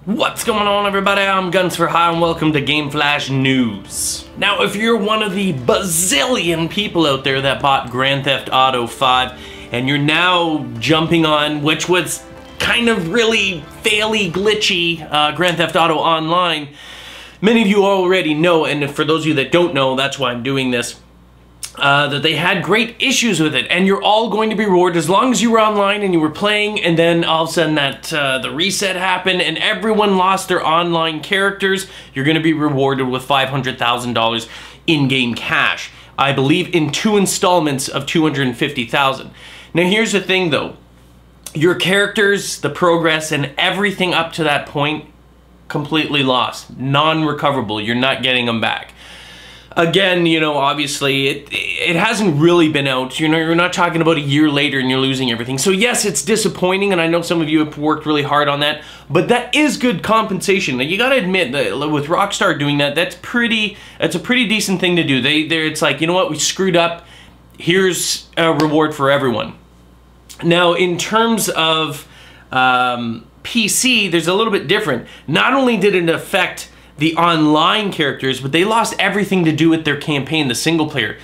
What's going on, everybody? I'm Guns for Hire and welcome to Game Flash News. Now, if you're one of the bazillion people out there that bought Grand Theft Auto 5 and you're now jumping on, which was kind of really fairly glitchy, Grand Theft Auto Online, many of you already know, and for those of you that don't know, that's why I'm doing this, that they had great issues with it, and you're all going to be rewarded as long as you were online and you were playing, and then all of a sudden that the reset happened and everyone lost their online characters. You're going to be rewarded with $500,000 in-game cash. I believe in 2 installments of $250,000. Now here's the thing though, your characters, the progress, and everything up to that point, completely lost, non-recoverable. You're not getting them back. Again, you know, obviously, it hasn't really been out. You know, you're not talking about a year later and you're losing everything. So yes, it's disappointing, and I know some of you have worked really hard on that, but that is good compensation. Now, you gotta admit that with Rockstar doing that, that's a pretty decent thing to do. It's like, you know what, we screwed up. Here's a reward for everyone. Now, in terms of PC, there's a little bit different. Not only did it affect the online characters, but they lost everything to do with their campaign, the single player.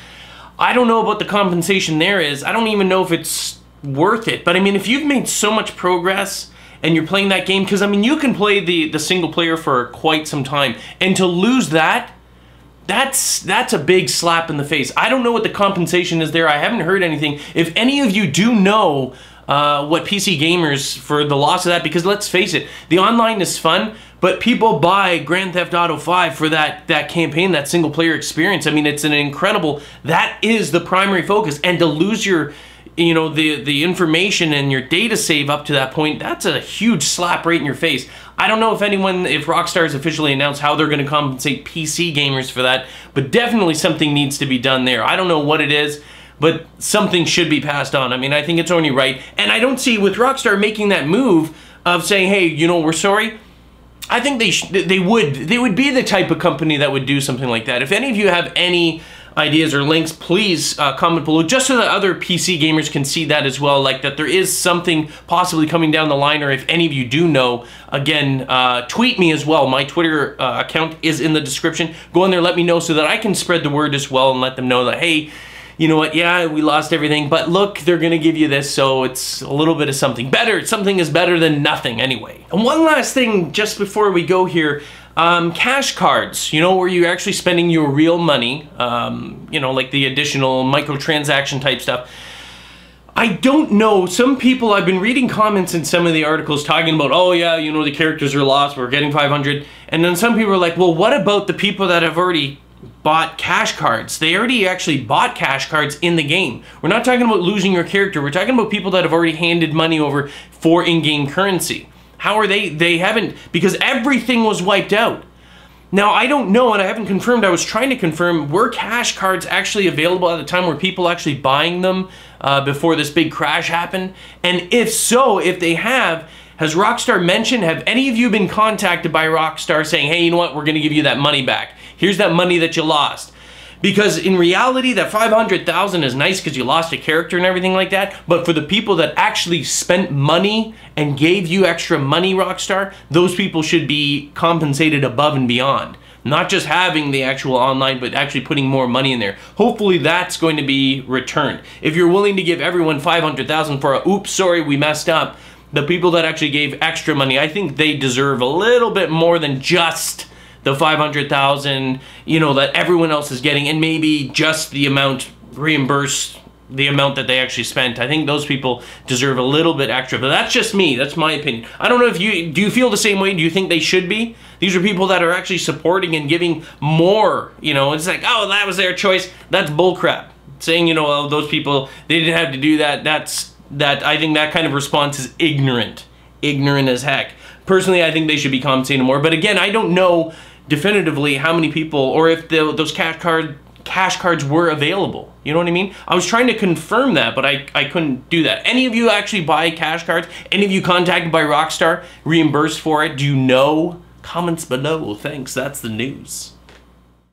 I don't know what the compensation there is. I don't even know if it's worth it. But I mean, if you've made so much progress and you're playing that game, because I mean, you can play the single player for quite some time, and to lose that, that's a big slap in the face. I don't know what the compensation is there. I haven't heard anything. If any of you do know what PC gamers for the loss of that, because let's face it, the online is fun, but people buy Grand Theft Auto 5 for that campaign, that single player experience. I mean, it's an incredible, that is the primary focus. And to lose your, you know, the information and your data save up to that point, that's a huge slap right in your face. I don't know if Rockstar has officially announced how they're going to compensate PC gamers for that, but definitely something needs to be done there. I don't know what it is, but something should be passed on. I mean, I think it's only right. And I don't see with Rockstar making that move of saying, hey, you know, we're sorry. I think they would be the type of company that would do something like that. If any of you have any ideas or links, please comment below, just so that other PC gamers can see that as well, like that there is something possibly coming down the line, or if any of you do know, again, tweet me as well. My Twitter account is in the description. Go on there, let me know so that I can spread the word as well and let them know that, hey, you know what, yeah, we lost everything, but look, they're gonna give you this, so it's a little bit of something better. Something is better than nothing anyway. And one last thing, just before we go here, cash cards, you know, where you're actually spending your real money, you know, like the additional microtransaction type stuff. I don't know, some people, I've been reading comments in some of the articles talking about, oh yeah, you know, the characters are lost, we're getting 500, and then some people are like, well, what about the people that have already bought cash cards? They already actually bought cash cards in the game. We're not talking about losing your character. We're talking about people that have already handed money over for in-game currency. How are they haven't, because everything was wiped out. Now, I don't know, and I haven't confirmed. I was trying to confirm, were cash cards actually available at the time? Were people actually buying them before this big crash happened? And if so, if they have, has Rockstar mentioned, have any of you been contacted by Rockstar saying, hey, you know what, we're gonna give you that money back. Here's that money that you lost. Because in reality, that $500,000 is nice because you lost a character and everything like that, but for the people that actually spent money and gave you extra money, Rockstar, those people should be compensated above and beyond. Not just having the actual online, but actually putting more money in there. Hopefully that's going to be returned. If you're willing to give everyone $500,000 for a, oops, sorry, we messed up, the people that actually gave extra money, I think they deserve a little bit more than just the $500,000, you know, that everyone else is getting, and maybe just the amount reimbursed, the amount that they actually spent. I think those people deserve a little bit extra, but that's just me. That's my opinion. I don't know if do you feel the same way? Do you think they should be? These are people that are actually supporting and giving more, you know, it's like, oh, that was their choice. That's bullcrap. Saying, you know, oh, those people, they didn't have to do that. I think that kind of response is ignorant. Ignorant as heck. Personally, I think they should be compensated more, but again, I don't know definitively how many people, or if those cash cards were available. You know what I mean? I was trying to confirm that, but I couldn't do that. Any of you actually buy cash cards? Any of you contacted by Rockstar, reimbursed for it? Do you know? Comments below. Thanks, that's the news.